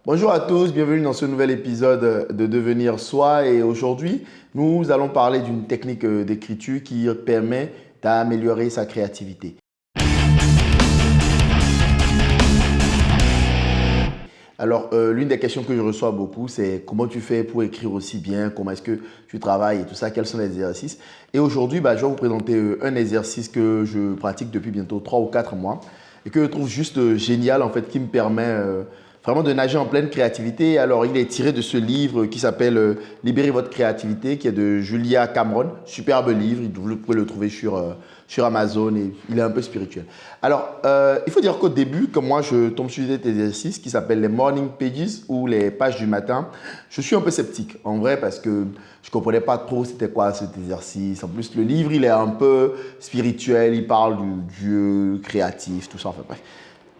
Bonjour à tous, bienvenue dans ce nouvel épisode de Devenir Soi. Et aujourd'hui, nous allons parler d'une technique d'écriture qui permet d'améliorer sa créativité. Alors, l'une des questions que je reçois beaucoup, c'est comment tu fais pour écrire aussi bien, comment est-ce que tu travailles et tout ça, quels sont les exercices. Et aujourd'hui, je vais vous présenter un exercice que je pratique depuis bientôt 3 ou 4 mois et que je trouve juste génial en fait, qui me permet vraiment de nager en pleine créativité. Alors, il est tiré de ce livre qui s'appelle Libérez votre créativité, qui est de Julia Cameron. Superbe livre, vous pouvez le trouver sur Amazon et il est un peu spirituel. Alors, il faut dire qu'au début, comme moi, je tombe sur cet exercice qui s'appelle les morning pages ou les pages du matin. Je suis un peu sceptique, en vrai, parce que je ne comprenais pas trop c'était quoi cet exercice. En plus, le livre, il est un peu spirituel, il parle du Dieu créatif, tout ça, enfin bref.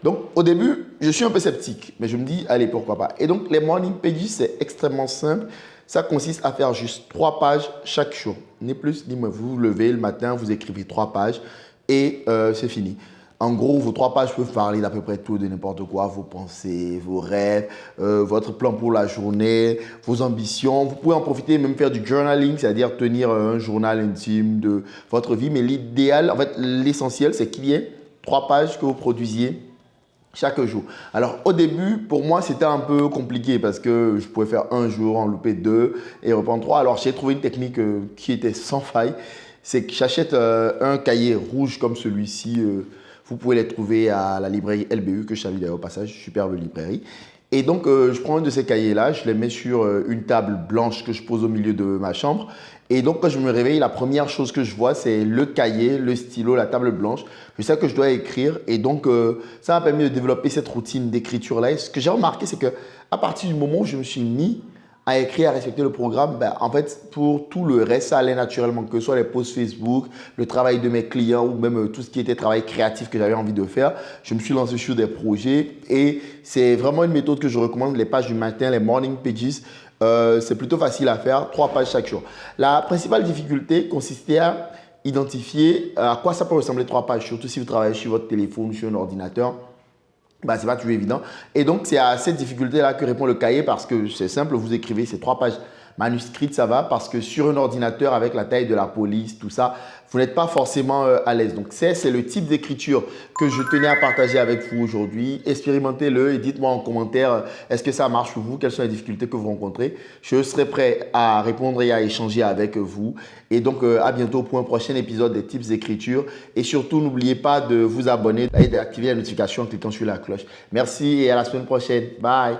Donc, au début, je suis un peu sceptique, mais je me dis, allez, pourquoi pas. Et donc, les morning pages, c'est extrêmement simple. Ça consiste à faire juste 3 pages chaque jour. Ni plus, ni moins. Vous vous levez le matin, vous écrivez 3 pages et c'est fini. En gros, vos 3 pages peuvent parler d'à peu près tout, de n'importe quoi, vos pensées, vos rêves, votre plan pour la journée, vos ambitions. Vous pouvez en profiter, même faire du journaling, c'est-à-dire tenir un journal intime de votre vie. Mais l'idéal, en fait, l'essentiel, c'est qu'il y ait 3 pages que vous produisiez chaque jour. Alors au début, pour moi, c'était un peu compliqué parce que je pouvais faire un jour, en louper 2 et reprendre 3. Alors j'ai trouvé une technique qui était sans faille. C'est que j'achète un cahier rouge comme celui-ci. Vous pouvez les trouver à la librairie LBU, que je salue d'ailleurs au passage, superbe librairie. Et donc, je prends un de ces cahiers-là, je les mets sur une table blanche que je pose au milieu de ma chambre. Et donc, quand je me réveille, la première chose que je vois, c'est le cahier, le stylo, la table blanche. Je sais que je dois écrire. Et donc, ça m'a permis de développer cette routine d'écriture-là. Et ce que j'ai remarqué, c'est qu'à partir du moment où je me suis mis à écrire, à respecter le programme, en fait, pour tout le reste, ça allait naturellement, que ce soit les posts Facebook, le travail de mes clients ou même tout ce qui était travail créatif que j'avais envie de faire. Je me suis lancé sur des projets et c'est vraiment une méthode que je recommande, les pages du matin, les morning pages. C'est plutôt facile à faire, 3 pages chaque jour. La principale difficulté consistait à identifier à quoi ça peut ressembler 3 pages, surtout si vous travaillez sur votre téléphone, sur un ordinateur. Ce n'est pas toujours évident. Et donc, c'est à cette difficulté-là que répond le cahier parce que c'est simple, vous écrivez ces 3 pages manuscrites, ça va parce que sur un ordinateur avec la taille de la police, tout ça, vous n'êtes pas forcément à l'aise. Donc, c'est le type d'écriture que je tenais à partager avec vous aujourd'hui. Expérimentez-le et dites-moi en commentaire est-ce que ça marche pour vous, quelles sont les difficultés que vous rencontrez. Je serai prêt à répondre et à échanger avec vous. Et donc, à bientôt pour un prochain épisode des tips d'écriture. Et surtout, n'oubliez pas de vous abonner et d'activer la notification en cliquant sur la cloche. Merci et à la semaine prochaine. Bye!